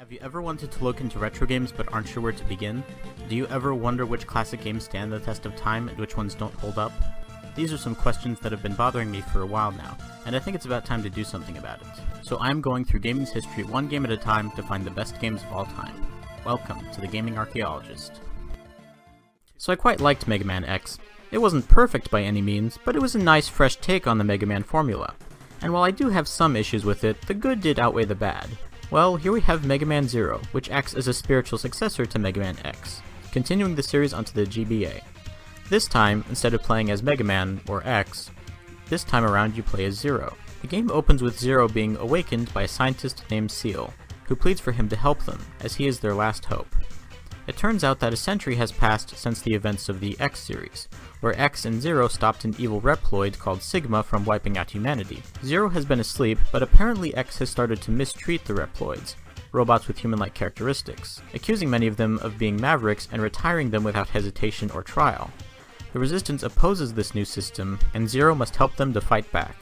Have you ever wanted to look into retro games but aren't sure where to begin? Do you ever wonder which classic games stand the test of time and which ones don't hold up? These are some questions that have been bothering me for a while now, and I think it's about time to do something about it. So I'm going through gaming's history one game at a time to find the best games of all time. Welcome to the Gaming Archaeologist. So I quite liked Mega Man X. It wasn't perfect by any means, but it was a nice fresh take on the Mega Man formula. And while I do have some issues with it, the good did outweigh the bad. Well, here we have Mega Man Zero, which acts as a spiritual successor to Mega Man X, continuing the series onto the GBA. This time, instead of playing as Mega Man, or X, this time around you play as Zero. The game opens with Zero being awakened by a scientist named Seal, who pleads for him to help them, as he is their last hope. It turns out that a century has passed since the events of the X series, where X and Zero stopped an evil Reploid called Sigma from wiping out humanity. Zero has been asleep, but apparently X has started to mistreat the Reploids, robots with human-like characteristics, accusing many of them of being mavericks and retiring them without hesitation or trial. The Resistance opposes this new system, and Zero must help them to fight back.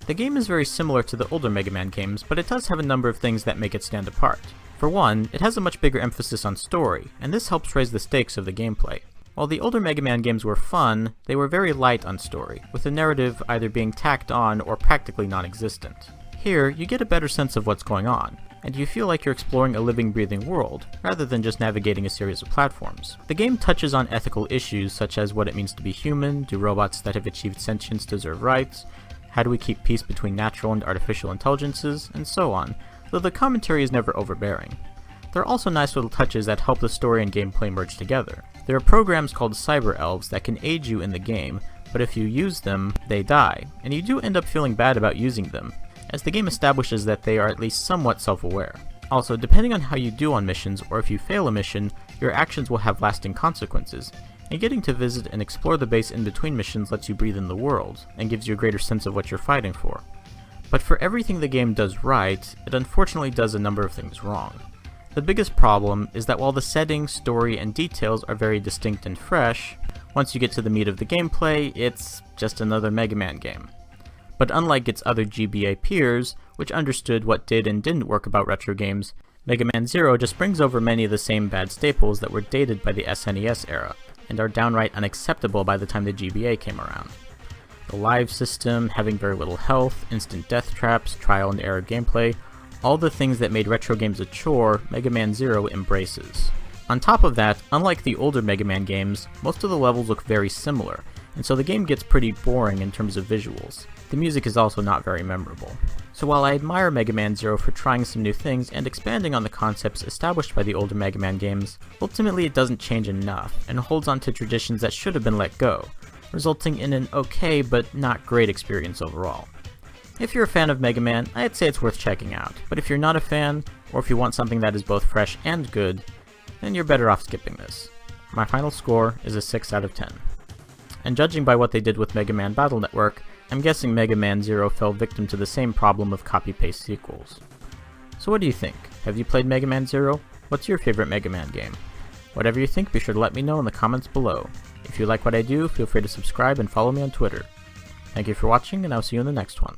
The game is very similar to the older Mega Man games, but it does have a number of things that make it stand apart. For one, it has a much bigger emphasis on story, and this helps raise the stakes of the gameplay. While the older Mega Man games were fun, they were very light on story, with the narrative either being tacked on or practically non-existent. Here, you get a better sense of what's going on, and you feel like you're exploring a living, breathing world, rather than just navigating a series of platforms. The game touches on ethical issues such as what it means to be human, do robots that have achieved sentience deserve rights, how do we keep peace between natural and artificial intelligences, and so on, though the commentary is never overbearing. There are also nice little touches that help the story and gameplay merge together. There are programs called cyber elves that can aid you in the game, but if you use them, they die, and you do end up feeling bad about using them, as the game establishes that they are at least somewhat self-aware. Also, depending on how you do on missions, or if you fail a mission, your actions will have lasting consequences, and getting to visit and explore the base in between missions lets you breathe in the world, and gives you a greater sense of what you're fighting for. But for everything the game does right, it unfortunately does a number of things wrong. The biggest problem is that while the setting, story, and details are very distinct and fresh, once you get to the meat of the gameplay, it's just another Mega Man game. But unlike its other GBA peers, which understood what did and didn't work about retro games, Mega Man Zero just brings over many of the same bad staples that were dated by the SNES era, and are downright unacceptable by the time the GBA came around. The live system, having very little health, instant death traps, trial and error gameplay, all the things that made retro games a chore, Mega Man Zero embraces. On top of that, unlike the older Mega Man games, most of the levels look very similar, and so the game gets pretty boring in terms of visuals. The music is also not very memorable. So while I admire Mega Man Zero for trying some new things and expanding on the concepts established by the older Mega Man games, ultimately it doesn't change enough, and holds on to traditions that should have been let go, resulting in an okay but not great experience overall. If you're a fan of Mega Man, I'd say it's worth checking out, but if you're not a fan, or if you want something that is both fresh and good, then you're better off skipping this. My final score is a 6 out of 10. And judging by what they did with Mega Man Battle Network, I'm guessing Mega Man Zero fell victim to the same problem of copy-paste sequels. So what do you think? Have you played Mega Man Zero? What's your favorite Mega Man game? Whatever you think, be sure to let me know in the comments below. If you like what I do, feel free to subscribe and follow me on Twitter. Thank you for watching, and I'll see you in the next one.